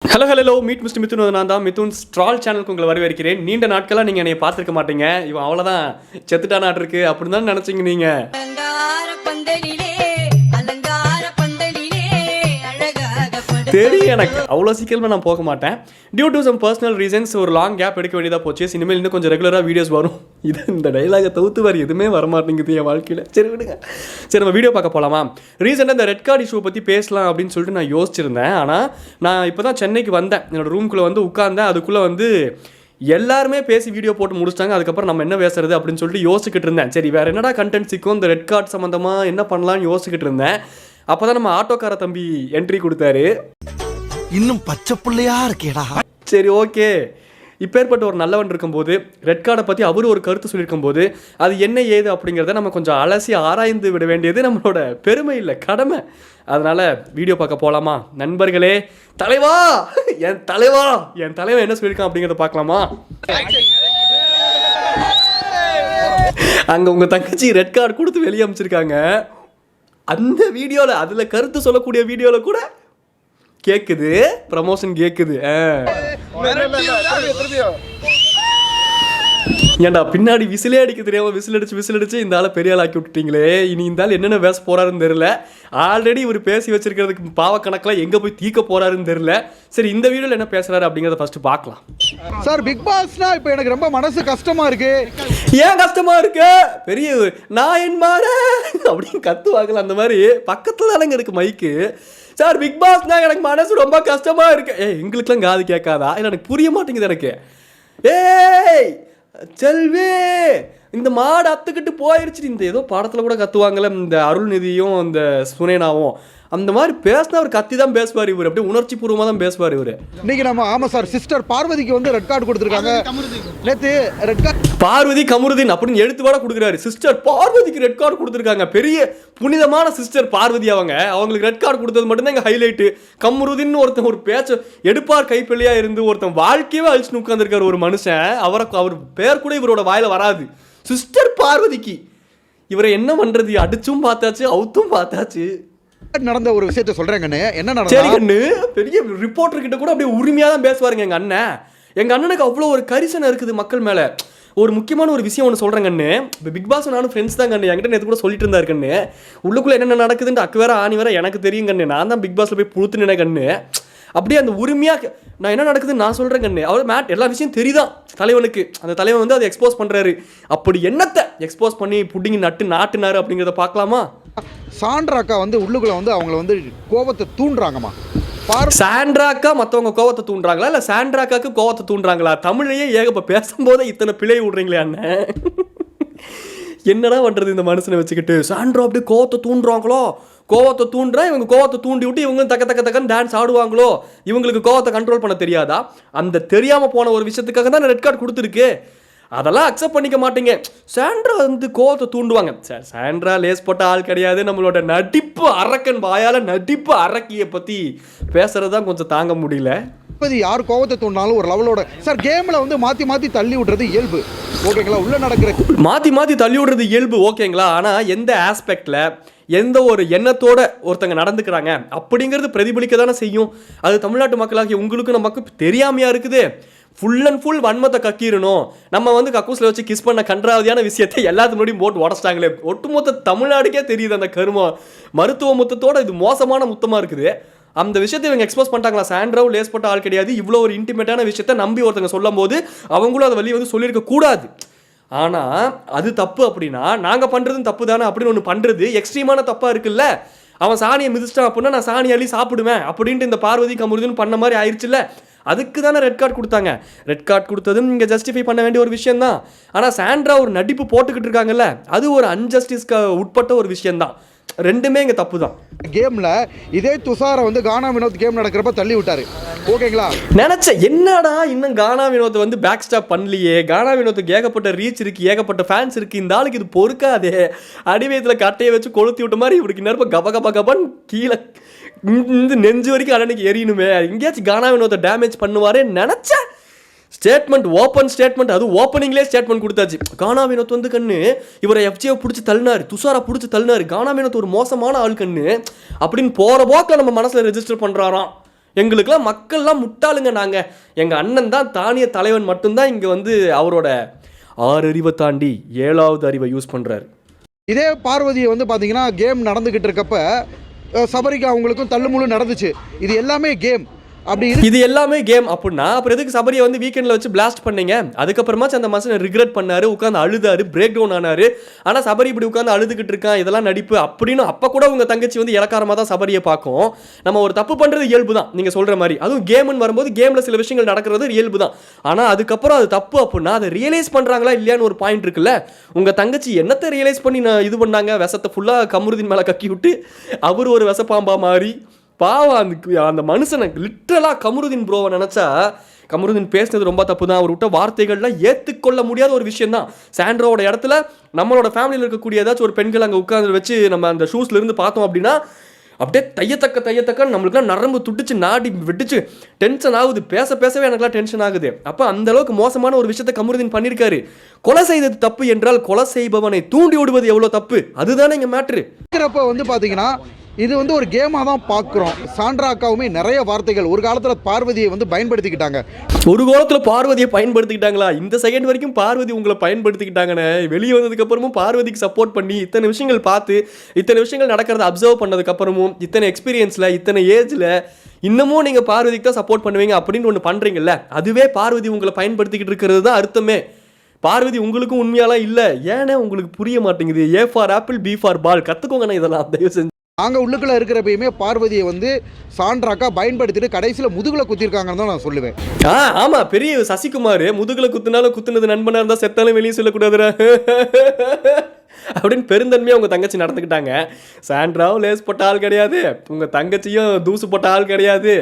Hello meet mister Mithun. நான் தான் Mithun stroll சேனலுக்கு உங்களை வரவேற்கிறேன். நீண்ட நாட்களாக நீங்கள் என்னை பார்த்துருக்க மாட்டீங்க. இவன் அவ்வளோதான் செத்துட்டா நாட்டு இருக்கு அப்படின்னு தான் நினச்சிங்க நீங்கள். தெரியும் எனக்கு, அவ்வளோ சீக்கிரமாக நான் போக மாட்டேன். Due to some personal reasons ஒரு லாங் கேப் எடுக்க வேண்டியதாக போச்சு. இனிமேல் இன்னும் கொஞ்சம் ரெகுலராக வீடியோஸ் வரும். இது இந்த டைலாகை தவிர்த்து வேறு எதுவுமே வரமாட்டேங்குது என் வாழ்க்கையில். சரி விடுங்க. சரி, நம்ம வீடியோ பார்க்க போகலாமா? ரீசெண்டாக இந்த ரெட் கார்டு இஷ்யூ பற்றி பேசலாம் அப்படின்னு சொல்லிட்டு நான் யோசிச்சிருந்தேன். ஆனால் நான் இப்போ தான் சென்னைக்கு வந்தேன். என்னோடய ரூம்குள்ளே வந்து உட்கார்ந்தேன். அதுக்குள்ளே வந்து எல்லாருமே பேசி வீடியோ போட்டு முடிச்சிட்டாங்க. அதுக்கப்புறம் நம்ம என்ன பேசுறது அப்படின்னு சொல்லிட்டு யோசிச்சுக்கிட்டு இருந்தேன். சரி, வேறு என்னடா கண்டென்ட் சிக்கும், இந்த ரெட் கார்டு சம்மந்தமாக என்ன பண்ணலான்னு யோசிச்சுக்கிட்டு இருந்தேன். அப்போ தான் நம்ம ஆட்டோக்கார தம்பி என்ட்ரி கொடுத்தாரு. இன்னும் பச்சை பிள்ளையா இருக்கேடா. சரி, ஓகே. இப்பேற்பட்ட ஒரு நல்லவன் இருக்கும்போது ரெட் கார்டை பற்றி அவர் ஒரு கருத்து சொல்லியிருக்கும் போது அது என்ன ஏது அப்படிங்கிறத நம்ம கொஞ்சம் அலசி ஆராய்ந்து விட வேண்டியது நம்மளோட பெருமை இல்லை, கடமை. அதனால் வீடியோ பார்க்க போகலாமா நண்பர்களே? தலைவா, என் தலைவன் என்ன சொல்லியிருக்கான் அப்படிங்கிறத பார்க்கலாமா? அங்கே உங்கள் தங்கச்சி ரெட் கார்டு கொடுத்து வெளியே அமைச்சிருக்காங்க. அந்த வீடியோவில், அதில் கருத்து சொல்லக்கூடிய வீடியோவில் கூட கேக்குது, ப்ரமோஷன் கேக்குது. ஏன்டா பின்னாடி விசிலே அடிக்க தெரியாம விசில் அடிச்சு இந்த ஆளை பெரிய ஆள் ஆக்கி விட்டுட்டீங்களே. இனி இந்த ஆள் என்னென்ன பேச போறாருன்னு தெரியல. ஆல்ரெடி இவர் பேசி வச்சிருக்கிறதுக்கு பாவக்கணக்கில் எங்க போய் தீக்க போறாருன்னு தெரியல. சரி, இந்த வீடியோல என்ன பேசுறாரு அப்படிங்கறத ஃபர்ஸ்ட் பார்க்கலாம். சார், பிக் பாஸ்னா இப்போ எனக்கு ரொம்ப மனசு கஷ்டமா இருக்கு. ஏன் கஷ்டமா இருக்கு? பெரிய நான் என் மாற அப்படின்னு கத்துவாங்கல, அந்த மாதிரி பக்கத்துல தானங்க இருக்கு மைக்கு. சார், பிக் பாஸ்னா எனக்கு மனசு ரொம்ப கஷ்டமா இருக்கு. எங்களுக்குலாம் காது கேட்காதா? இல்லை, எனக்கு புரிய மாட்டேங்குது எனக்கு. ஏய் செல்வி, இந்த மாடு அத்துக்கிட்டு போயிருச்சு. இந்த ஏதோ படத்தில் கூட கத்துவாங்கல்ல, இந்த அருள்நிதியும் இந்த சுனேனாவும் அந்த மாதிரி பேசினா அவர் கத்தி தான் பேசுவார். இவர் அப்படியே உணர்ச்சி பூர்வமாக தான் பேசுவார் இவர். இன்னைக்கு நம்ம ஆமாம் சார், சிஸ்டர் பார்வதிக்கு வந்து ரெட் கார்டு கொடுத்துருக்காங்க. நேற்று ரெட் கார்டு பார்வதி கமருதீன் அப்படின்னு எழுத்துவாட கொடுக்குறாரு. சிஸ்டர் பார்வதிக்கு ரெட் கார்டு கொடுத்துருக்காங்க. பெரிய புனிதமான சிஸ்டர் பார்வதி. அவங்களுக்கு ரெட் கார்டு கொடுத்தது மட்டும்தான் எங்கள் ஹைலைட்டு. கமருதீன் ஒருத்தன் ஒரு பேச்சு எடுப்பார் கைப்பிள்ளையா இருந்து ஒருத்தன் வாழ்க்கையவே அழிச்சுன்னு உட்காந்துருக்காரு ஒரு மனுஷன். அவர் பேர் கூட இவரோட வாயில வராது. சிஸ்டர் பார்வதிக்கு இவரை என்ன பண்றது? அடிச்சும் பார்த்தாச்சு, அவுத்தும் பார்த்தாச்சு. நடந்த ஒரு விஷயத்தை சொல்றேங்கண்ணே. என்ன நடந்தது? பெரிய ரிப்போர்ட்டர் கிட்ட கூட அப்படியே உரிமையா தான் பேசுவாருங்க எங்க அண்ணன். எங்க அண்ணனுக்கு அவ்வளோ ஒரு கரிசனை இருக்குது மக்கள் மேல. ஒரு முக்கியமான ஒரு விஷயம் ஒன்று சொல்றேன் கண்ணு. இப்போ பிக் பாஸ் நானும் ஃப்ரெண்ட்ஸ் தான் கண்ணு. என்கிட்ட நேற்று கூட சொல்லிட்டு இருந்தாரு கண்ணு. உள்ளுக்குள்ள என்னென்ன நடக்குதுன்னு அக்கு வேற ஆணி வேற எனக்கு தெரியும் கண்ணு. நான் தான் பிக் பாஸ்ல போய் புழுத்து நினை கண்ணு. அப்படியே அந்த உரிமையாக நான் என்ன நடக்குதுன்னு நான் சொல்கிறேன் கண்ணு. அவர் எல்லா விஷயம் தெரியுதான் தலைவனுக்கு. அந்த தலைவன் வந்து அதை எக்ஸ்போஸ் பண்ணுறாரு. அப்படி என்னத்தை எக்ஸ்போஸ் பண்ணி புட்டிங்கி நாட்டுனாரு அப்படிங்கிறத பார்க்கலாமா? சாண்ட்ரா அக்கா வந்து உள்ளுக்குள்ள வந்து அவங்கள வந்து கோபத்தை தூண்டுறாங்கம்மா. சாண்ட்ராக்கா மற்றவங்க கோவத்தை தூண்டுறாங்களா, இல்லை சாண்ட்ராக்காக்கு கோவத்தை தூண்டுறாங்களா? தமிழையே ஏகப்ப பேசும்போதே இத்தனை பிழை விடுறீங்களே அண்ணன். என்னடா பண்ணுறது இந்த மனுஷனை வச்சுக்கிட்டு? சாண்ட்ரா அப்படியே கோவத்தை தூண்டுறாங்களோ, கோவத்தை தூண்டுறா, இவங்க கோவத்தை தூண்டி விட்டு இவங்க தக்கன்னு டான்ஸ் ஆடுவாங்களோ, இவங்களுக்கு கோவத்தை கண்ட்ரோல் பண்ண தெரியாதா? அந்த தெரியாமல் போன ஒரு விஷயத்துக்காக தான் ரெட் கார்டு கொடுத்துருக்கு. அதெல்லாம் அக்செப்ட் பண்ணிக்க மாட்டீங்க. சாண்ட்ரா வந்து கோவத்தை தூண்டுவாங்க. சாண்ட்ரா லேஸ் போட்ட ஆள் கிடையாது. நம்மளோட நடிப்பு அரக்கன் வாயால் நடிப்பு அரக்கியை பற்றி பேசுறது தான் கொஞ்சம் தாங்க முடியல. யார் கோவத்தை தூண்டினாலும் ஒரு லெவலோட சார் கேமில் வந்து மாற்றி தள்ளி விடுறது இயல்பு, ஓகேங்களா? உள்ள நடக்கிற மாற்றி தள்ளி விடுறது இயல்பு, ஓகேங்களா? ஆனால் எந்த ஆஸ்பெக்டில் எந்த ஒரு எண்ணத்தோட ஒருத்தங்க நடந்துக்கிறாங்க அப்படிங்கிறது பிரதிபலிக்க தானே செய்யும். அது தமிழ்நாட்டு மக்களாகிய உங்களுக்கு நமக்கு தெரியாமையா இருக்குது. ஃபுல் அண்ட் ஃபுல் வன்மத்தை கக்கிடணும். நம்ம வந்து கக்கூஸில் வச்சு கிஸ் பண்ண கன்றாவதியான விஷயத்தை எல்லாத்துக்கு முன்னாடியும் போட்டு உடச்சிட்டாங்களே. ஒட்டுமொத்த தமிழ்நாடுக்கே தெரியுது அந்த கருமம். மருத்துவ முத்தத்தோட இது மோசமான முத்தமாக இருக்குது. அந்த விஷயத்தை இவங்க எக்ஸ்போஸ் பண்ணிட்டாங்களா? சாண்ட்ராவும் லேஸ் போட்ட ஆள் கிடையாது. இவ்வளோ ஒரு இன்டிமேட்டான விஷயத்தை நம்பி ஒருத்தங்க சொல்லும் போது அவங்களும் அதை வெளியே வந்து சொல்லியிருக்க கூடாது. ஆனால் அது தப்பு அப்படின்னா நாங்கள் பண்ணுறதும் தப்பு தானே அப்படின்னு ஒன்று பண்ணுறது எக்ஸ்ட்ரீமான தப்பாக இருக்குல்ல. அவன் சாணியை மிதிச்சிட்டான் அப்படின்னா நான் சாணி அள்ளி சாப்பிடுவேன் அப்படின்ட்டு இந்த பார்வதி கமருதீன் பண்ண மாதிரி ஆயிடுச்சுல்ல. அதுக்கு தானே ரெட் கார்டு கொடுத்தாங்க. ரெட் கார்டு கொடுத்ததும் இங்கே ஜஸ்டிஃபை பண்ண வேண்டிய ஒரு விஷயம் தான். ஆனால் சாண்ட்ரா ஒரு நடிப்பு போட்டுக்கிட்டு இருக்காங்கல்ல, அது ஒரு அன்ஜஸ்டிஸ்க்கு உட்பட்ட ஒரு விஷயம்தான். ரெண்டுமே இங்கே தப்பு தான். கேமில் இதே துஷாரை வந்து கானா வினோத் கேம் நடக்கிறப்ப தள்ளி விட்டாரு, ஓகேங்களா? நினச்சேன் என்னடா இன்னும் கானா வினோத்தை வந்து பேக் ஸ்டாப் பண்ணலையே. கானா வினோத்துக்கு ஏகப்பட்ட ரீச் இருக்குது, ஏகப்பட்ட ஃபேன்ஸ் இருக்குது. இந்த ஆளுக்கு இது பொறுக்காதே. அடிவயத்தில் கட்டையை வச்சு கொளுத்தி விட்ட மாதிரி இவருக்கு நேரம் கபகபகபன் கீழே இந்த நெஞ்சு வரைக்கும் அடனுக்கு எரியணுமே. எங்கேயாச்சும் கானா வினோத்தை டேமேஜ் பண்ணுவாரே நினச்சேன். ஸ்டேட்மெண்ட், ஓப்பன் ஸ்டேட்மெண்ட், அது ஓப்பனிங்லேயே ஸ்டேட்மெண்ட் கொடுத்தாச்சு. கானா வினோத் வந்து கண்ணு இவரை எஃப்ஜியை பிடிச்சி தள்ளினார், துஷாரா பிடிச்சி தள்ளினார். கானா வினோத் ஒரு மோசமான ஆள் கண்ணு அப்படின்னு போகிற போக்கில் நம்ம மனசில் ரெஜிஸ்டர் பண்ணுறாராம். எங்களுக்கெல்லாம் மக்கள்லாம் முட்டாளுங்க. நாங்கள் எங்கள் அண்ணன் தான் தானிய தலைவன் மட்டும்தான் இங்கே வந்து அவரோட 6 அறிவை தாண்டி 7வது அறிவை யூஸ் பண்ணுறாரு. இதே பார்வதியை வந்து பார்த்தீங்கன்னா கேம் நடந்துக்கிட்டு இருக்கப்ப சபரிக்கு அவங்களுக்கும் தள்ளுமுள்ளு நடந்துச்சு. இது எல்லாமே கேம் அப்படி இது எல்லாமே கேம் அப்படின்னா அப்புறம் எதுக்கு சபரியை வந்து வீக்கெண்டில் வச்சு பிளாஸ்ட் பண்ணீங்க? அதுக்கப்புறமாச்சு அந்த மனுஷன் ரிக்ரெட் பண்ணாரு, உட்காந்து அழுதாரு, பிரேக் டவுன் ஆனாரு. ஆனால் சபரி இப்படி உட்காந்து அழுதுகிட்டு இருக்கான், இதெல்லாம் நடிப்பு அப்படின்னு அப்போ கூட உங்க தங்கச்சி வந்து இலக்காரமாக தான் சபரியை பார்க்கும். நம்ம ஒரு தப்பு பண்ணுறது இயல்பு தான் நீங்கள் சொல்கிற மாதிரி. அதுவும் கேம்னு வரும்போது கேமில் சில விஷயங்கள் நடக்கிறது இயல்பு தான். ஆனால் அதுக்கப்புறம் அது தப்பு அப்படின்னா அதை ரியலைஸ் பண்ணுறாங்களா இல்லையான்னு ஒரு பாயிண்ட் இருக்குல்ல. உங்கள் தங்கச்சி என்னத்தை ரியலைஸ் பண்ணி நான் இது பண்ணாங்க? விஷத்தை ஃபுல்லாக கமருதீன் மேலே கக்கி விட்டு அவர் ஒரு விஷப்பாம்பா மாதிரி பாவம் அந்த மனுஷனை லிட்டரலாக கமருதீன் ப்ரோவை நினச்சா கமருதீன் பேசினது ரொம்ப தப்பு தான். அவர் விட்ட வார்த்தைகள்லாம் ஏற்றுக்கொள்ள முடியாத ஒரு விஷயம் தான். சாண்ட்ராவோட இடத்துல நம்மளோட ஃபேமிலியில் இருக்கக்கூடிய ஏதாச்சும் ஒரு பெண்கள் அங்கே உட்காந்து வச்சு நம்ம அந்த ஷூஸ்லேருந்து பார்த்தோம் அப்படின்னா அப்படியே தையத்தக்க நம்மளுக்குலாம் நரம்பு துடிச்சு நாடி வெடிச்சு டென்ஷன் ஆகுது. பேசவே எனக்குலாம் டென்ஷன் ஆகுது. அப்போ அந்த அளவுக்கு மோசமான ஒரு விஷயத்தை கமருதீன் பண்ணியிருக்காரு. கொலை செய்தது தப்பு என்றால் கொலை செய்பவனை தூண்டி விடுவது எவ்வளோ தப்பு? அதுதானே இங்கே மேட்ரு. இருக்கிறப்ப வந்து பார்த்தீங்கன்னா இது வந்து ஒரு கேமாக தான் பார்க்குறோம். சாண்ட்ரா அக்காவுமே நிறைய வார்த்தைகள் ஒரு காலத்தில் பார்வதியை வந்து பயன்படுத்திக்கிட்டாங்க. ஒரு காலத்தில் பார்வதியை பயன்படுத்திக்கிட்டாங்களா? இந்த செகண்ட் வரைக்கும் பார்வதி உங்களை பயன்படுத்திக்கிட்டாங்கன்னு வெளியே வந்ததுக்கப்புறமும் பார்வதிக்கு சப்போர்ட் பண்ணி இத்தனை விஷயங்கள் பார்த்து இத்தனை விஷயங்கள் நடக்கிறத அப்சர்வ் பண்ணதுக்கப்புறமும் இத்தனை எக்ஸ்பீரியன்ஸில் இத்தனை ஏஜில் இன்னமும் நீங்கள் பார்வதிக்கு தான் சப்போர்ட் பண்ணுவீங்க அப்படின்னு ஒன்று பண்ணுறீங்கல்ல, அதுவே பார்வதி உங்களை பயன்படுத்திக்கிட்டு இருக்கிறது தான் அர்த்தமே. பார்வதி உங்களுக்கும் உண்மையாலாம் இல்லை. ஏன்னா உங்களுக்கு புரிய மாட்டேங்குது. A for apple, B for ball. கற்றுக்கோங்கண்ணா இதெல்லாம் தயவு செஞ்சு. நாங்கள் உள்ளுக்குள்ளே இருக்கிறப்பயுமே பார்வதியை வந்து சாண்ட்ராக்கா பயன்படுத்திட்டு கடைசியில் முதுகில் குத்திருக்காங்கன்னு தான் நான் சொல்லுவேன். ஆமாம், பெரிய சசிகுமார் முதுகில் குத்துனாலும் குத்துனது நண்பனாக இருந்தால் செத்தாலும் வெளியே சொல்லக்கூடாதுரா அப்படின்னு பெருந்தன்மையாக உங்கள் தங்கச்சி நடந்துக்கிட்டாங்க. சாண்ட்ராவும் லேஸ் போட்ட ஆள் கிடையாது, உங்கள் தங்கச்சியும் தூசு போட்ட ஆள் கிடையாது.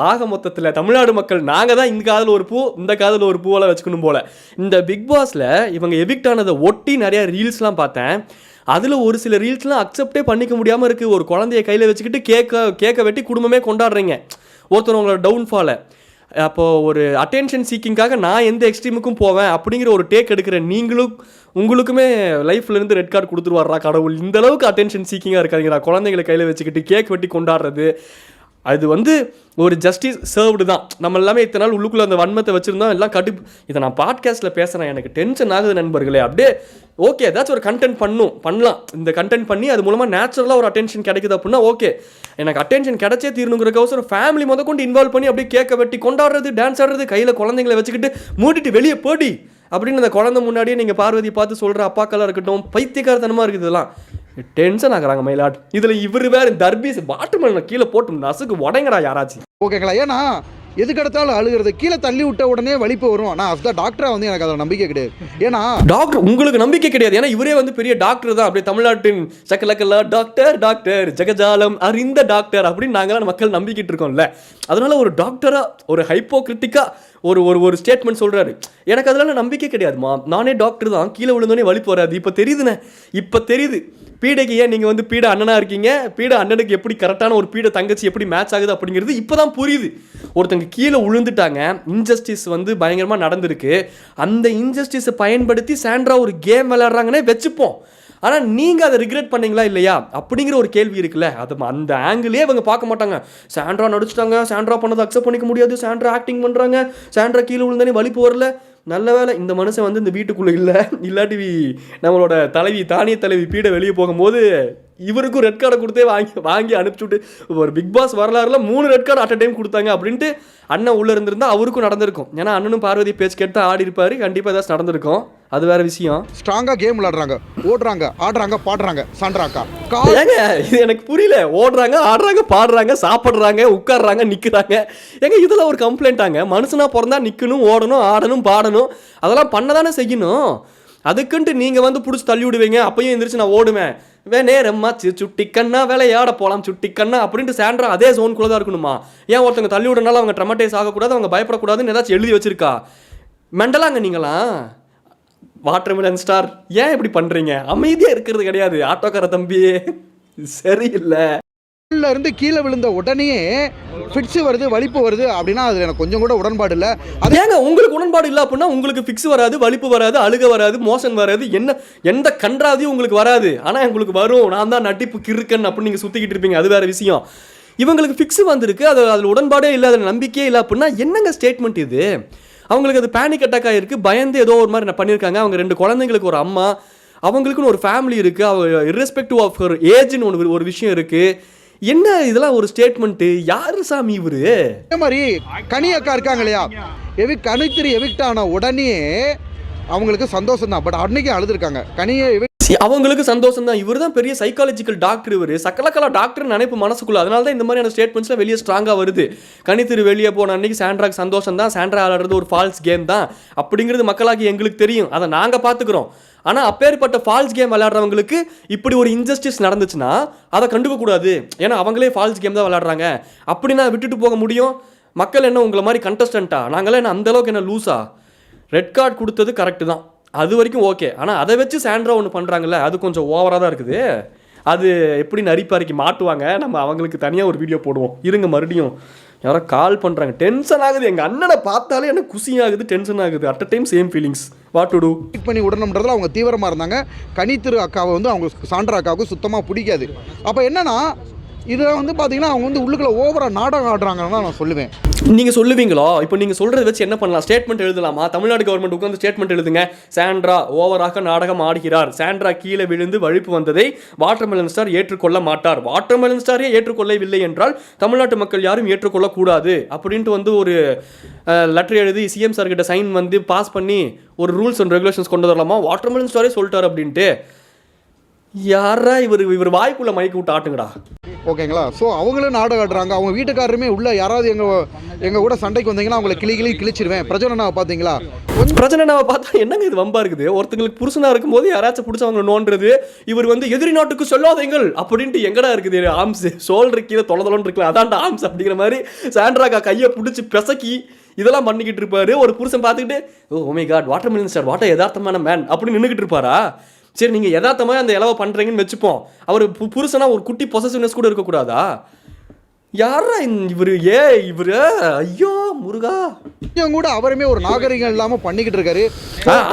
ஆக மொத்தத்தில் தமிழ்நாடு மக்கள் நாங்கள் தான் இந்த காதில் ஒரு பூ இந்த காதில் ஒரு பூவெல்லாம் வச்சுக்கணும் போல். இந்த பிக் பாஸில் இவங்க எவிக்ட் ஆனதை ஒட்டி நிறையா ரீல்ஸ்லாம் பார்த்தேன். அதில் ஒரு சில ரீல்ஸ்லாம் அக்செப்டே பண்ணிக்க முடியாமல் இருக்குது. ஒரு குழந்தைய கையில் வச்சுக்கிட்டு கேக்கை வெட்டி குடும்பமே கொண்டாடுறீங்க ஒருத்தர் உங்களோட டவுன்ஃபாலை. அப்போது ஒரு அட்டென்ஷன் சீக்கிங்காக நான் எந்த எக்ஸ்ட்ரீமுக்கும் போவேன் அப்படிங்கிற ஒரு டேக் எடுக்கிற நீங்களும் உங்களுக்குமே லைஃப்லேருந்து ரெட் கார்டு கொடுத்துருவாரா கடவுள்? இந்த அளவுக்கு அட்டென்ஷன் சீக்கிங்காக இருக்காதுங்களா? குழந்தைங்களை கையில் வச்சுக்கிட்டு கேக் வெட்டி கொண்டாடுறது அது வந்து ஒரு ஜஸ்டிஸ் சர்வ்டு தான். நம்ம எல்லாமே இத்தனை நாள் உள்ளுக்குள்ளே அந்த வன்மத்தை வச்சுருந்தோம் எல்லாம் கடுப்பு. இதை நான் பாட்காஸ்ட்டில் பேசுகிறேன், எனக்கு டென்ஷன் ஆகுது நண்பர்களே. அப்படியே ஓகே ஏதாச்சும் ஒரு கண்டென்ட் பண்ணலாம். இந்த கண்டென்ட் பண்ணி அது மூலமாக நேச்சுரலாக ஒரு அட்டென்ஷன் கிடைக்குது அப்படின்னா ஓகே. எனக்கு அட்டென்ஷன் கிடைச்சே தீரணுங்கிறக்கோசரம் ஃபேமிலி கொண்டு இன்வால்வ் பண்ணி அப்படியே கேட்க வெட்டி கொண்டாடுறது, டான்ஸ் ஆடுறது, கையில் குழந்தைங்களை வச்சுக்கிட்டு மூடிட்டு வெளியே போடி அப்படின்னு அந்த குழந்தை முன்னாடியே நீங்கள் பார்வதி பார்த்து சொல்கிற அப்பாக்கெல்லாம் இருக்கட்டும், பைத்தியக்காரத்தனமாக இருக்குது. இதெல்லாம் டென்ஷன் ஆகுறாங்க மயிலாட். இதில் இவர் வேறு தர்பீஸ் பாட்டுமல்ல கீழே போட்டு நசுக்கு உடைங்கடா யாராச்சும். ஓகேங்களா? ஏன்னா எதுக்கெடுத்தாலும் அழுகிறது, கீழே தள்ளி விட்ட உடனே வலிப்பு வரும். நான் அதுதான் டாக்டராக வந்து எனக்கு அதில் நம்பிக்கை கிடையாது. ஏன்னா டாக்டர் உங்களுக்கு நம்பிக்கை கிடையாது. ஏன்னா இவரே வந்து பெரிய டாக்டர் தான். அப்படியே தமிழ்நாட்டின் சக்கலக்கல்லா டாக்டர் ஜெகஜாலம் அறிந்த டாக்டர் அப்படின்னு நாங்களாம் மக்கள் நம்பிக்கிட்டு இருக்கோம்ல. அதனால ஒரு டாக்டராக ஒரு ஹைப்போக்ரிட்டிக்காக ஒரு ஸ்டேட்மெண்ட் சொல்கிறாரு. எனக்கு அதெல்லாம் நம்பிக்கை கிடையாதுமா, நானே டாக்டர் தான், கீழே விழுந்தோடனே வலிப்பு வராது. இப்போ தெரியுதுண்ணே, இப்போ தெரியுது. பீடைக்கு ஏன் நீங்கள் வந்து பீடை அண்ணனாக இருக்கீங்க, பீடை அண்ணனுக்கு எப்படி கரெக்டான ஒரு பீடை தங்கச்சி எப்படி மேட்ச் ஆகுது அப்படிங்கிறது இப்போ தான் புரியுது. ஒருத்தங்க கீழே விழுந்துட்டாங்க, இன்ஜஸ்டிஸ் வந்து பயங்கரமாக நடந்திருக்கு. அந்த இன்ஜஸ்டிஸை பயன்படுத்தி சாண்ட்ரா ஒரு கேம் விளையாடுறாங்கன்னே வச்சுப்போம். ஆனால் நீங்கள் அதை ரிக்ரெட் பண்ணீங்களா இல்லையா அப்படிங்கிற ஒரு கேள்வி இருக்குல்ல. அது அந்த ஆங்கிளே அவங்க பார்க்க மாட்டாங்க. சாண்ட்ரா நடிச்சிட்டாங்க, சாண்ட்ரா பண்ணதை அக்செப்ட் பண்ணிக்க முடியாது, சாண்ட்ரா ஆக்டிங் பண்ணுறாங்க, சாண்ட்ரா கீழே விழுந்தானே வலிப்பு வரல. நல்ல வேலை இந்த மனுஷன் வந்து இந்த வீட்டுக்குள்ளே இல்லை. இல்லாட்டி நம்மளோட தலைவி தானிய தலைவி பீடை வெளியே போகும்போது இவருக்கும் ரெட் கார்டை கொடுத்தே வாங்கி அனுப்பிச்சுட்டு ஒரு பிக் பாஸ் வரலாறுல 3 red card at a time கொடுத்தாங்க அப்படின்ட்டு அண்ணன் உள்ளே இருந்திருந்தா அவருக்கும் நடந்திருக்கும். ஏன்னா அண்ணனும் பார்வதி பேச்சு கேட்டு ஆடி இருப்பாரு, கண்டிப்பாக ஏதாச்சும் நடந்திருக்கும். அது வேற விஷயம். ஸ்ட்ராங்காக கேம் விளையாடுறாங்க, ஓடுறாங்க, ஆடுறாங்க, பாடுறாங்க. சாண்ட்ராக்கா ஏங்க இது எனக்கு புரியல. ஓடுறாங்க, ஆடுறாங்க, பாடுறாங்க, சாப்பிட்றாங்க, உட்காடுறாங்க, நிற்கிறாங்க. ஏங்க இதெல்லாம் ஒரு கம்ப்ளைண்ட்டாங்க? மனுஷனாக பிறந்தா நிற்கணும், ஓடணும், ஆடணும், பாடணும், அதெல்லாம் பண்ண தானே செய்யணும். அதுக்குன்ட்டு நீங்கள் வந்து பிடிச்சி தள்ளி விடுவீங்க. அப்பயும் எந்திரிச்சு நான் ஓடுவேன், நேரம்மாச்சு சுட்டி கண்ணா விளையாட போகலாம் சுட்டி கண்ணா அப்படின்ட்டு சாண்ட்ரா அதே ஜோனுக்குள்ளே தான் இருக்கணுமா? ஏன் ஒருத்தவங்க தள்ளி விடனால அவங்க ட்ரமடைஸ் ஆகக்கூடாது, அவங்க பயப்படக்கூடாதுன்னு ஏதாச்சும் எழுதி வச்சிருக்கா? மெண்டலாங்க நீங்களாம். வாட்டர்மெலன் ஸ்டார் ஏன் இப்படி பண்ணுறீங்க? அமைதியாக இருக்கிறது கிடையாது ஆட்டோக்கார தம்பி, சரியில்லை. இருந்து கீழே விழுந்த உடனே ஃபிக்ஸ் வருது, வலிப்பு வருது அப்படின்னா அது எனக்கு கொஞ்சம் கூட உடன்பாடு இல்லை. அது ஏங்க உங்களுக்கு உடன்பாடு இல்லை அப்படின்னா உங்களுக்கு ஃபிக்ஸ் வராது, வலிப்பு வராது, அழுக வராது, மோஷன் வராது, எந்த கன்றாதையும் உங்களுக்கு வராது. ஆனால் உங்களுக்கு வரும். நான் தான் நட்டிப்பு கிறுக்கன் அப்படின்னு நீங்கள் சுற்றிக்கிட்டு இருப்பீங்க, அது வேறு விஷயம். இவங்களுக்கு ஃபிக்ஸ் வந்திருக்கு, அது அதில் உடன்பாடே இல்லை, அதில் நம்பிக்கையே இல்லை அப்படின்னா என்னங்க ஸ்டேட்மெண்ட் இது? அவங்களுக்கு அது பேனிக் அட்டாக் ஆகிருக்கு, பயந்து ஏதோ ஒரு மாதிரி பண்ணியிருக்காங்க. அவங்க 2 குழந்தைங்களுக்கு ஒரு அம்மா, அவங்களுக்குன்னு ஒரு ஃபேமிலி இருக்குது, அவங்க இர்ரெஸ்பெக்டிவ் ஆஃப் ஒரு ஏஜ்னு ஒரு விஷயம் இருக்குது. என்ன இதெல்லாம் ஒரு ஸ்டேட்மெண்ட்டு? யாரு சாமி இவரு? அதே மாதிரி கனி அக்கா இருக்காங்க இல்லையா, கனித்திரி எவிக்ட் ஆன உடனே அவங்களுக்கு சந்தோஷம் தான். பட் அன்னைக்கு அழுதுருக்காங்க. கனியை அவங்களுக்கு சந்தோஷம் தான். இவர் தான் பெரிய சைக்காலஜிக்கல் டாக்டர், இவர் சக்கலக்கலா டாக்டர் நினைப்பு மனசுக்குள்ள. அதனால தான் இந்த மாதிரியான ஸ்டேட்மெண்ட்ஸ்லாம் வெளியே ஸ்ட்ராங்காக வருது. கனித்திரு வெளியே போன அன்னைக்கு சாண்ட்ராக்கு சந்தோஷம் தான், சாண்ட்ரா ஆடுறது ஒரு ஃபால்ஸ் கேம் தான் அப்படிங்கிறது மக்களாகி எங்களுக்கு தெரியும், அதை நாங்கள் பார்த்துக்குறோம். ஆனால் அப்பேற்பட்ட ஃபால்ஸ் கேம் விளையாடுறவங்களுக்கு இப்படி ஒரு இன்ஜஸ்டிஸ் நடந்துச்சுன்னா அதை கண்டுக்க கூடாது, ஏன்னா அவங்களே ஃபால்ஸ் கேம் தான் விளையாடுறாங்க அப்படின்னா விட்டுட்டு போக முடியும்? மக்கள் என்ன உங்களை மாதிரி கண்டஸ்டண்ட்டா? நாங்களே என்ன அந்தளவுக்கு என்ன லூஸா? ரெட் கார்டு கொடுத்தது கரெக்டு தான், அது வரைக்கும் ஓகே. ஆனால் அதை வச்சு சாண்ட்ரா ஒன்று பண்ணுறாங்கல்ல, அது கொஞ்சம் ஓவராக தான் இருக்குது. அது எப்படி நரிப்பாரிக்கு மாட்டுவாங்க, நம்ம அவங்களுக்கு தனியாக ஒரு வீடியோ போடுவோம். இருங்க, மறுபடியும் யாரோ கால் பண்ணுறாங்க. டென்ஷன் ஆகுது, எங்கள் அண்ணனை பார்த்தாலே எனக்கு குசியாகுது, டென்ஷன் ஆகுது. At a time same feelings. What to do பண்ணி விடணுன்றதுல அவங்க தீவிரமாக இருந்தாங்க. கனித்திரு அக்காவை வந்து அவங்க சாண்ட்ரா அக்காவுக்கு சுத்தமாக பிடிக்காது. அப்போ என்னன்னா இதில் வந்து பார்த்தீங்கன்னா அவங்க வந்து உள்ளுக்குள்ள ஓவராக நாடகம் ஆடுறாங்கன்னு தான் நான் சொல்லுவேன். நீங்கள் சொல்லுவீங்களோ? இப்போ நீங்கள் சொல்கிறத வச்சு என்ன பண்ணலாம்? ஸ்டேட்மெண்ட் எழுதலாமா? தமிழ்நாடு கவர்மெண்ட் உட்காந்து ஸ்டேட்மெண்ட் எழுதுங்க, சாண்ட்ரா ஓவராக நாடகம் ஆடுகிறார், சாண்ட்ரா கீழே விழுந்து வழிப்பு வந்ததை வாட்டர்மெலன் ஸ்டார் ஏற்றுக்கொள்ள மாட்டார், வாட்டர்மெலன் ஸ்டாரே ஏற்றுக்கொள்ளவில்லை என்றால் தமிழ்நாட்டு மக்கள் யாரும் ஏற்றுக்கொள்ளக்கூடாது அப்படின்ட்டு வந்து ஒரு லெட்டர் எழுதி சிஎம் சார் கிட்ட சைன் வந்து பாஸ் பண்ணி ஒரு ரூல்ஸ் அண்ட் ரெகுலேஷன்ஸ் கொண்டு வரலாமா? வாட்டர்மெலன் ஸ்டாரே சொல்லிட்டார் அப்படின்ட்டு. யாரா இவர் வாய்க்குள்ள மயக்கி விட்டு ஆட்டுங்கடா. ஓகேங்களா? ஸோ அவங்களும் நாடகம் ஆடுறாங்க. அவங்க வீட்டுக்காரருமே உள்ள யாராவது எங்கள் கூட சண்டைக்கு வந்தீங்கன்னா அவங்களை கிழிச்சிருவேன். பிரஜனனாவை பார்த்தீங்களா? பிரஜனனாவை பார்த்தா என்னங்க இது வம்பா இருக்குது? ஒருத்தங்களுக்கு புருஷனா இருக்கும்போது யாராச்சும் பிடிச்சவங்க நோன்றது, இவர் வந்து எதிரி நாட்டுக்கு சொல்லாதீங்கள் அப்படின்ட்டு எங்கடா இருக்குது ஆம்ஸ்? ஷோல்டர் கீழே தொலைதொலன்னு இருக்குல்ல, அதான்டா ஆம்ஸ் அப்படிங்கிற மாதிரி சாண்ட்ராக்கா கையை பிடிச்சி பிசக்கி இதெல்லாம் பண்ணிக்கிட்டு இருப்பாரு. ஒரு புருஷன் பார்த்துக்கிட்டு oh my God watermelon star what யதார்த்தமான மேன் அப்படின்னு நின்றுக்கிட்டு இருப்பாரா? சரி, நீங்கள் யதார்த்தமாக அந்த இலவை பண்ணுறீங்கன்னு வச்சுப்போம். அவர் புருஷனா ஒரு குட்டி பொசசிவ்னஸ் கூட இருக்கக்கூடாதா? யாரா இவர்? ஐயோ முருகா, கூட அவருமே ஒரு நாகரிகம் இல்லாமல் பண்ணிக்கிட்டு இருக்காரு.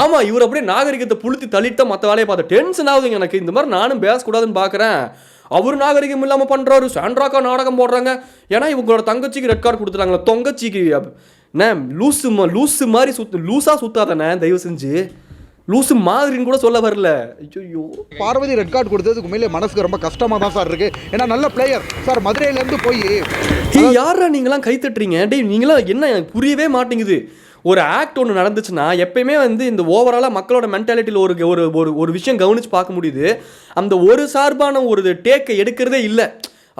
ஆமாம், இவர் அப்படியே நாகரிகத்தை புளுத்தி தள்ளிட்ட மற்ற வேலையை பார்த்து டென்ஷன் ஆகுதுங்க எனக்கு. இந்த மாதிரி நானும் பேசக்கூடாதுன்னு பார்க்குறேன். அவர் நாகரிகம் இல்லாமல் பண்ணுறாரு, சாண்ட்ராக்கா நாடகம் போடுறாங்க. ஏன்னா இவங்களோட தங்கச்சிக்கு ரெட் கார்டு கொடுத்துட்டாங்களா? தொங்கச்சிக்கு என்ன லூஸு மாதிரி லூஸாக சுத்தாதானே? தயவு செஞ்சு லூசு மாதிரின்னு கூட சொல்ல வரல. ஐயோ, பார்வதி ரெட் கார்டு கொடுத்ததுக்கு உண்மையிலே மனசுக்கு ரொம்ப கஷ்டமாக தான் சார் இருக்கு. ஏன்னா நல்ல பிளேயர் சார், மதுரையிலேருந்து போய் யாரா நீங்களாம் கை தட்டுறீங்க? டேய் நீங்களாம் என்ன, எனக்கு புரியவே மாட்டேங்குது. ஒரு ஆக்ட் ஒன்று நடந்துச்சுன்னா எப்பயுமே வந்து இந்த ஓவராலாக மக்களோட மென்டாலிட்டியில் ஒரு விஷயம் கவனித்து பார்க்க முடியுது. அந்த ஒரு சார்பான ஒரு டேக்கை எடுக்கிறதே இல்லை.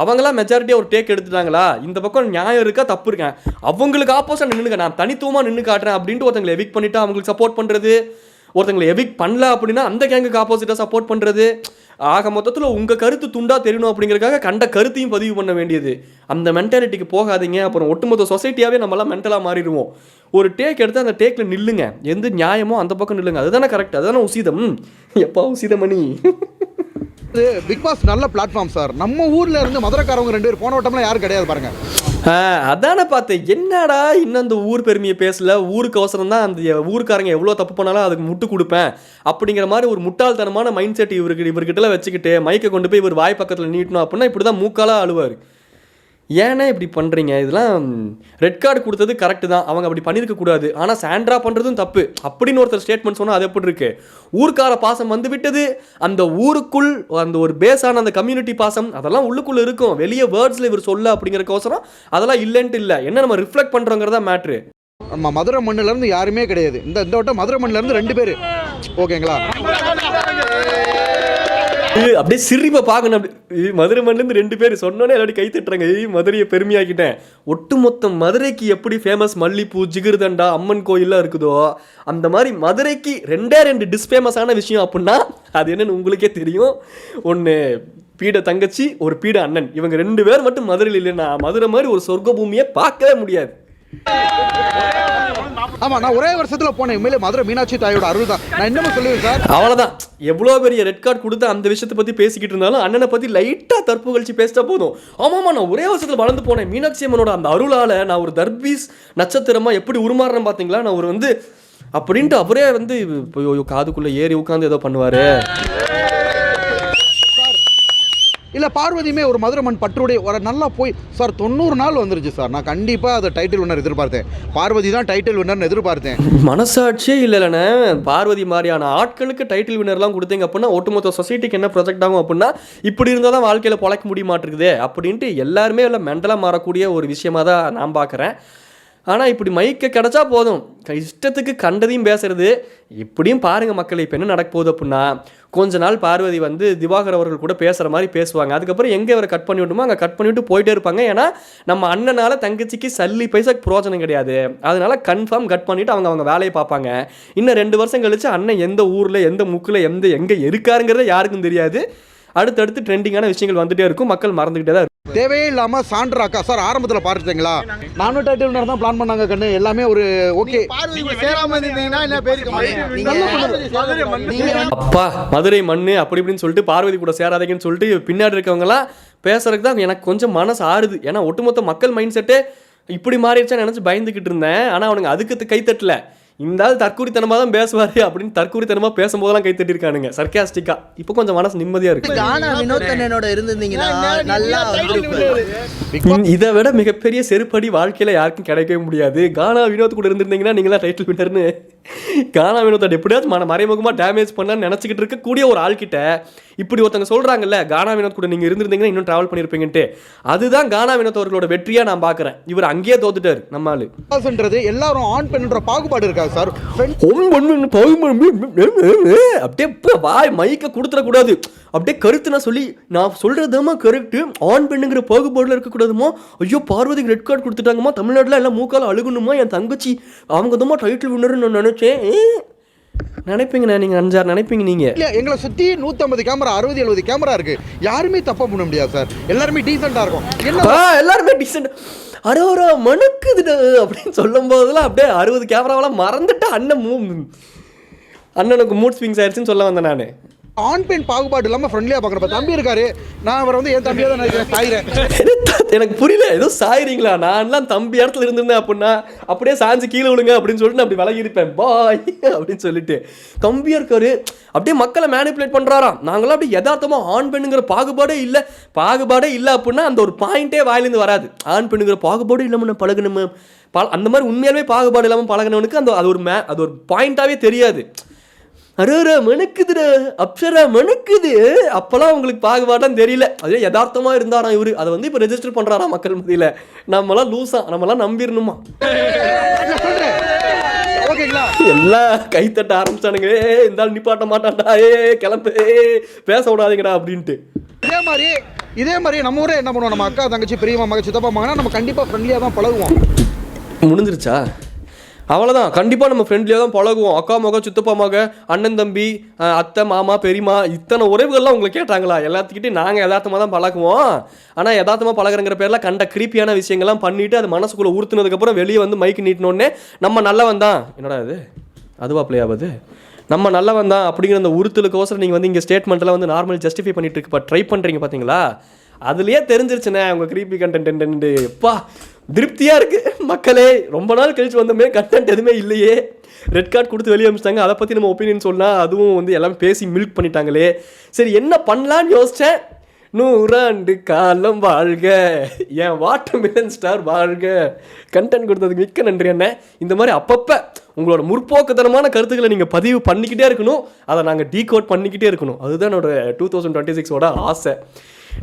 அவங்களாம் மெஜாரிட்டியாக ஒரு டேக் எடுத்துட்டாங்களா, இந்த பக்கம் நியாயம் இருக்கா தப்பு இருக்கேன், அவங்களுக்கு ஆப்போசிட் நின்றுக்க, நான் தனித்துவமாக நின்று காட்டுறேன் அப்படின்ட்டு ஒருத்தங்களை எவிக் பண்ணிவிட்டு அவங்களுக்கு சப்போர்ட் பண்ணுறது, ஒருத்தங்களை எவிக் பண்ணல அப்படின்னா அந்த கேங்குக்கு ஆப்போசிட்டாக சப்போர்ட் பண்ணுறது. ஆக மொத்தத்தில் உங்கள் கருத்து துண்டாக தெரியணும் அப்படிங்கிறதுக்காக கண்ட கருத்தையும் பதிவு பண்ண வேண்டியது. அந்த மென்டாலிட்டிக்கு போகாதீங்க, அப்புறம் ஒட்டுமொத்த சொசைட்டியாகவே நம்மளாம் மென்டலாக மாறிடுவோம். ஒரு டேக் எடுத்து அந்த டேக்கில் நில்லுங்க, எந்த நியாயமோ அந்த பக்கம் நில்லுங்க, அதுதானே கரெக்ட், அதுதானே உசிதம். எப்போ உசிதமணி? பிக் பாஸ் நல்ல பிளாட்ஃபார்ம் சார். நம்ம ஊரில் இருந்து மதுரைக்காரவங்க 2 பேர் போன வட்டம்லாம் யாரும் கிடையாது பாருங்க. அதானே பார்த்தேன், என்னடா இன்னும் அந்த ஊர் பெருமையை பேசல, ஊருக்கு அவசரம் தான், அந்த ஊருக்காரங்க எவ்வளோ தப்பு பண்ணாலும் அதுக்கு முட்டு கொடுப்பேன் அப்படிங்கிற மாதிரி ஒரு முட்டாள்தனமான மைண்ட் செட் இவர்கிட்டலாம் வச்சுக்கிட்டு மைக்கை கொண்டு போய் இவர் வாய் பக்கத்தில் நீட்டணும் அப்படின்னா இப்படி தான் மூக்காலாக அழுவார். ஏன்னா இப்படி பண்ணுறீங்க? இதெல்லாம் ரெட் கார்டு கொடுத்தது கரெக்டு தான், அவங்க அப்படி பண்ணியிருக்கக்கூடாது. ஆனால் சாண்ட்ரா பண்ணுறதும் தப்பு அப்படின்னு ஒருத்தர் ஸ்டேட்மெண்ட் சொன்னால் அது எப்படி இருக்கு? ஊருக்கார பாசம் வந்து விட்டது, அந்த ஊருக்குள் அந்த ஒரு பேஸான அந்த கம்யூனிட்டி பாசம் அதெல்லாம் உள்ளுக்குள்ளே இருக்கும். வெளியே வேர்ட்ஸில் இவர் சொல்ல அப்படிங்கிறக்கோசரம் அதெல்லாம் இல்லைன்ட்டு இல்லை, என்ன நம்ம ரிஃப்ளெக்ட் பண்ணுறோங்கிறதா மேட்ரு. நம்ம மதுரை மண்ணிலேருந்து யாருமே கிடையாது. இந்த வட்டம் மதுரை மண்ணிலேருந்து 2 பேர். ஓகேங்களா? அப்படியே சிரிப்பை பார்க்கணும். அப்படி மதுரை மண்ணிலேருந்து 2 பேர் சொன்னோன்னே எல்லாரும் கை தட்டுறாங்க. மதுரையை பெருமையாக்கிட்டேன். ஒட்டுமொத்த மதுரைக்கு எப்படி ஃபேமஸ் மல்லிப்பூ, ஜிகிர்தண்டா, அம்மன் கோயிலாம் இருக்குதோ அந்த மாதிரி மதுரைக்கு 2 டிஸ்ஃபேமஸான விஷயம் அப்படின்னா அது என்னன்னு உங்களுக்கே தெரியும். ஒன்று பீட தங்கச்சி, ஒரு பீட அண்ணன். இவங்க 2 பேர் மட்டும் மதுரையில் இல்லைன்னா மதுரை மாதிரி ஒரு சொர்க்க பூமியை பார்க்கவே முடியாது. ஆமா, நான் ஒரே வருஷத்துல போனேன். உண்மையிலே மதுரை மீனாட்சி தாயோட அருள் தான். நான் என்னமோ சொல்லுவேன் சார், அவ்வளோதான். எவ்வளோ பெரிய ரெட் கார்டு கொடுத்து அந்த விஷயத்தை பற்றி பேசிக்கிட்டு இருந்தாலும் அண்ணனை பற்றி லைட்டாக தற்புகழ்ச்சி பேசிட்டா போதும். ஆமாம்மா, நான் ஒரே வருஷத்தில் வளர்ந்து போனேன், மீனாட்சி அம்மனோட அந்த அருளால் நான் ஒரு தர்பீஸ் நட்சத்திரமாக எப்படி உருமாறுறேன் பார்த்தீங்களா, நான் ஒரு வந்து அப்படின்ட்டு அவரே வந்து காதுக்குள்ளே ஏறி உட்காந்து ஏதோ பண்ணுவார். இல்லை பார்வதியுமே ஒரு மதுரை மண் பற்றுடைய ஒரு நல்லா போய் சார் 90 நாள் வந்துருச்சு சார். நான் கண்டிப்பாக அதை டைட்டில் வின்னர் எதிர்பார்த்தேன். பார்வதி தான் டைட்டில் வின்னர்னு எதிர்பார்த்தேன். மனசாட்சியே இல்லைண்ணே. பார்வதி மாதிரியான ஆட்களுக்கு டைட்டில் வின்னர்லாம் கொடுத்தீங்க அப்படின்னா ஒட்டுமொத்த சொசைட்டிக்கு என்ன ப்ரொஜெக்ட் ஆகும் அப்படின்னா இப்படி இருந்தால் தான் வாழ்க்கையில் பொழைக்க முடிய மாட்டேங்குது அப்படின்ட்டு எல்லாருமே இல்லை மென்டலாக மாறக்கூடிய ஒரு விஷயமாக தான் நான் பார்க்குறேன். ஆனால் இப்படி மைக்க கிடச்சா போதும் இஷ்டத்துக்கு கண்டதையும் பேசுறது. இப்படியும் பாருங்கள் மக்கள், இப்போ என்ன நடக்க போகுது அப்படின்னா கொஞ்ச நாள் பார்வதி வந்து திவாகர் அவர்கள் கூட பேசுகிற மாதிரி பேசுவாங்க. அதுக்கப்புறம் எங்கே அவரை கட் பண்ணி விட்டுமோ அங்கே கட் பண்ணிவிட்டு போயிட்டே இருப்பாங்க. ஏன்னா நம்ம அண்ணனால தங்கச்சிக்கு சல்லி பைசா பிரோஜனம் கிடையாது. அதனால கன்ஃபார்ம் கட் பண்ணிவிட்டு அவங்க வேலையை பார்ப்பாங்க. இன்னும் 2 வருஷம் கழிச்சு அண்ணன் எந்த ஊரில் எந்த முக்கில் எங்கே இருக்காருங்கிறத யாருக்கும் தெரியாது. அடுத்தடுத்து ட்ரெண்டிங்கான விஷயங்கள் வந்துகிட்டே இருக்கும், மக்கள் மறந்துக்கிட்டே தான் இருக்கும். தேவையே இல்லாமல் சாண்ட்ரா அக்கா சார் ஆரம்பத்தில் பார்த்துட்டீங்களா, நானும் டைட்டில் வின்னர் தான் பிளான் பண்ணாங்க கண்ணு, எல்லாமே ஒரு ஓகே. அப்பா மதுரை மண்ணு அப்படி இப்படின்னு சொல்லிட்டு பார்வதி கூட சேராதீங்கன்னு சொல்லிட்டு பின்னாடி இருக்கவங்கலாம் பேசுறதுக்கு தான் எனக்கு கொஞ்சம் மனசு ஆறுது. ஏன்னா ஒட்டுமொத்த மக்கள் மைண்ட் செட்டே இப்படி மாறிடுச்சான்னு நினச்சி பயந்துக்கிட்டு இருந்தேன். ஆனால் அவனுங்க அதுக்கு கைத்தட்டல. இந்த ஆள் தற்கூரித்தனமாக தான் பேசுவார் அப்படின்னு தற்கூரித்தனமாக பேசும்போதெல்லாம் கை தட்டிருக்கானுங்க சர்க்காஸ்டிக்கா. இப்போ கொஞ்சம் மனசு நிம்மதியாக இருக்கு. இதை விட மிகப்பெரிய செருப்படி வாழ்க்கையில் யாருக்கும் கிடைக்கவே முடியாது. கானா வினோத் கூட இருந்திருந்தீங்கன்னா நீங்களாம் டைட்டில் வின்னர்னு கானா வினோத் எப்படியாவது மறைமுகமாக டேமேஜ் பண்ணலான்னு நினச்சிக்கிட்டு இருக்கக்கூடிய ஒரு ஆள்கிட்ட இப்படி ஒருத்தங்க சொல்கிறாங்கல்ல, கானா வினோத் கூட நீங்கள் இருந்திருந்தீங்கன்னா இன்னும் ட்ராவல் பண்ணியிருப்பீங்கன்ட்டு. அதுதான் கானா வினோத் அவர்களோட வெற்றியாக நான் பார்க்குறேன். இவர் அங்கேயே தோத்துட்டார். நம்ம ஆளு எல்லாரும் ஆன் பண்ணுற பாகுபாடு இருக்காது சார். அப்படியே வாய் மைக்க கொடுத்துடக்கூடாது. அப்படியே கருத்து நான் சொல்லி நான் சொல்றதுமா கரெக்டு. ஆன் பெண்ணுங்கிற பாகுபாடுல இருக்கக்கூடாதுமா. ஐயோ பார்வதிக்கு ரெட் கார்டு கொடுத்துட்டாங்கம்மா, தமிழ்நாட்டில் எல்லாம் மூக்கால அழுகணுமா, என் தங்கச்சி அவங்க தான் டைட்டில் வின்னர்னு நான் நினைச்சேன். நினைப்பீங்கண்ணா நீங்க 5-6 நினைப்பீங்க. நீங்க எங்களை சுத்தி 150 கேமரா 60-70 கேமரா இருக்கு. யாருமே தப்பா பண்ண முடியாது சார். எல்லாருமே டீசெண்டா இருக்கும். எல்லாருமே டீசெண்ட். அரோரா மணக்குது அப்படின்னு சொல்லும் போதெல்லாம் அப்படியே 60 கேமராவெல்லாம் மறந்துட்டு அண்ணனுக்கு மூட் ஸ்விங்ஸ் ஆயிடுச்சுன்னு சொல்ல வந்தேன் நான். ஆண் பெண் பாகுபாடு இல்லாமல் ஃப்ரெண்ட்லியாக பார்க்குறப்ப தம்பி இருக்காரு, நான் அவரை வந்து என் தம்பியாக தான் நினைக்கிறேன், சாயிறேன். எனக்கு புரியல, ஏதோ சாயிறீங்களா? நான்லாம் தம்பி இடத்துல இருந்திருந்தேன் அப்படின்னா அப்படியே சாஞ்சு கீழே விழுங்க அப்படின்னு சொல்லிட்டு நான் அப்படி விலகி இருப்பேன். பாய் அப்படின்னு சொல்லிட்டு தம்பியா இருக்காரு. அப்படியே மக்களை மேனிப்புலேட் பண்ணுறாராம். நாங்களாம் அப்படியே யதார்த்தமாக ஆண் பெண்ணுங்கிற பாகுபாடே இல்லை அப்படின்னா அந்த ஒரு பாயிண்டே வாயிலேருந்து வராது. ஆண் பெண்ணுங்கிற பாகுபாடு இல்லாமல் பழகணுமே அந்த மாதிரி உண்மையாலுமே பாகுபாடு இல்லாமல் பழகினவனுக்கு அது ஒரு பாயிண்டாகவே தெரியாது. அரேரா மணக்குதுடா, அப்சரா மணக்குது, அப்போல்லாம் உங்களுக்கு பாகுபாடான்னு தெரியல. அதே யதார்த்தமாக இருந்தாராம் இவர். அதை வந்து இப்போ ரெஜிஸ்டர் பண்ணுறாராம் மக்கள் மத்தியில். நம்மளாம் லூஸா, நம்மளாம் நம்பிடணுமா? எல்லாம் கைத்தட்ட ஆரம்பிச்சானுங்க. இருந்தாலும் நிப்பாட்ட மாட்டான்டா, கிளம்பு, பேச விடாதீங்கடா அப்படின்ட்டு. இதே மாதிரி நம்ம ஊரே என்ன பண்ணுவோம், நம்ம அக்கா தங்கச்சி பெரியம்மா மக சித்தப்பா மகனா நம்ம கண்டிப்பாக ஃப்ரெண்ட்லியாக தான் பழகுவோம். முடிஞ்சிருச்சா? அவ்வளோதான். கண்டிப்பாக நம்ம ஃப்ரெண்ட்லியாக தான் பழகுவோம். அக்கா மக சித்தப்பா மக அண்ணன் தம்பி அத்தை மாமா பெரியமா இத்தனை உறவுகள்லாம் உங்களை கேட்டாங்களா? எல்லாத்துக்கிட்டையும் நாங்கள் யதார்த்தமாக தான் பழகுவோம். ஆனால் யதார்த்தமாக பழகுறங்கிற பேரில் கண்ட கிரீப்பியான விஷயங்கள்லாம் பண்ணிவிட்டு அது மனசுக்குள்ளே ஊற்றுனதுக்கப்புறம் வெளியே வந்து மைக்கு நீட்டினோடனே நம்ம நல்லவன் தான், என்னடா இது அதுவா பிளே ஆகுது, நம்ம நல்லவன் தான் அப்படிங்கிற அந்த உறுத்தலுக்கோசரம் நீங்கள் வந்து இங்கே ஸ்டேட்மெண்ட்டில் வந்து நார்மல் ஜஸ்டிஃபை பண்ணிட்டு இருக்கு. இப்போ ட்ரை பண்ணுறீங்க பார்த்தீங்களா? அதுலேயே தெரிஞ்சிருச்சுண்ணே உங்கள் க்ரீப்பி கண்டென்ட். எப்பா திருப்தியாக இருக்குது மக்களே. ரொம்ப நாள் கழிச்சு வந்தோமே, கண்டென்ட் எதுவுமே இல்லையே. ரெட் கார்டு கொடுத்து வெளியே அனுப்பிச்சிட்டாங்க. அதை பற்றி நம்ம ஒப்பீனியன் சொன்னால் அதுவும் வந்து எல்லாம் பேசி மில்க் பண்ணிட்டாங்களே. சரி என்ன பண்ணலான்னு யோசித்தேன். 100 ஆண்டு காலம் வாழ்க, என் வாட்டர்மெலன் ஸ்டார் வாழ்க. கண்டென்ட் கொடுத்ததுக்கு மிக்க நன்றி அண்ணே. இந்த மாதிரி அப்பப்போ உங்களோட முற்போக்குத்தனமான கருத்துக்களை நீங்கள் பதிவு பண்ணிக்கிட்டே இருக்கணும். அதை நாங்கள் டீகோட் பண்ணிக்கிட்டே இருக்கணும். அதுதான் என்னோட 2026ஓட ஆசை.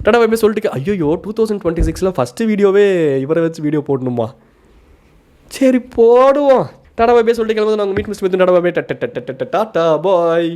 டாடா பை பை சொல்லிட்டு ஐயோ 2026 ஃபஸ்ட்டு வீடியோவே இவரை வச்சு வீடியோ போடணுமா? சரி போடுவோம். டாடா பை பை சொல்லிட்டு கிளம்புது. நாங்கள் meet miss tata bye bye tata பாய்.